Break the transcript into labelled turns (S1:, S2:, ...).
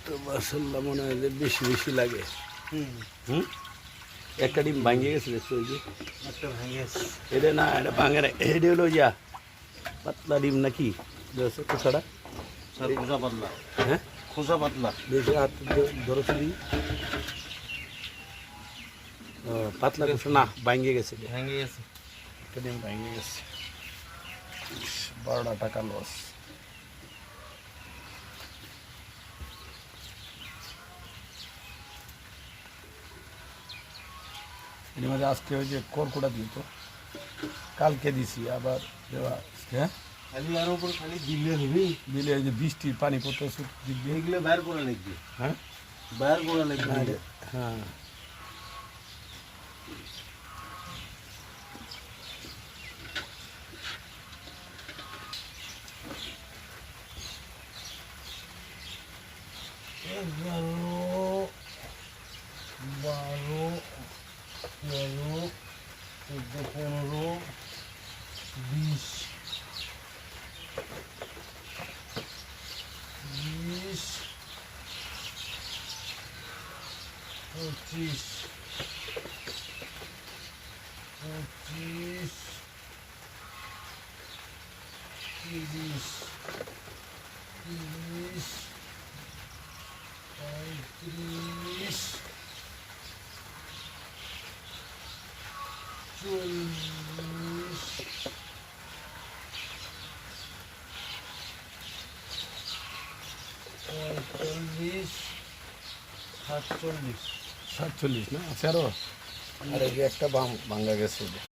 S1: তো মাশাআল্লাহ মনে হয় যে বেশি বেশি লাগে। হুম একটা ডিম ভাঙে গেছে দেখছো ওই যে
S2: একটা ভেঙে গেছে।
S1: এটা না, এটা ভাঙে না, এটা হলো ইয়া পাতলা ডিম নাকি খোসাটা?
S2: স্যার খোসা পাতলা।
S1: হ্যাঁ
S2: খোসা পাতলা।
S1: দেখে হাত ধরেছি দিই। পাতলা খোসা না, ভাঙে গেছে,
S2: ভেঙে গেছে।
S1: একটা ডিম ভাঙে গেছে। 12টা টাকা লস। এর মধ্যে আজকে ওই যে কর্কটা দিত, কালকে দিছি আবার দেওয়া। হ্যাঁ
S2: খালি আর উপর খালি দিলে নিবি।
S1: দিলে এই যে বৃষ্টির পানি পড়তে দিবে।
S2: এইগুলো বাইর করা লাগবে।
S1: হ্যাঁ
S2: বাইর করা লাগবে।
S1: হ্যাঁ
S2: এগারো, 12, 13, 14, 15, 20, 20, 25, 25, 30, 30, 35, 40, 45, 47।
S1: 47 না 13। আর এই যে একটা ভাঙা গেছে।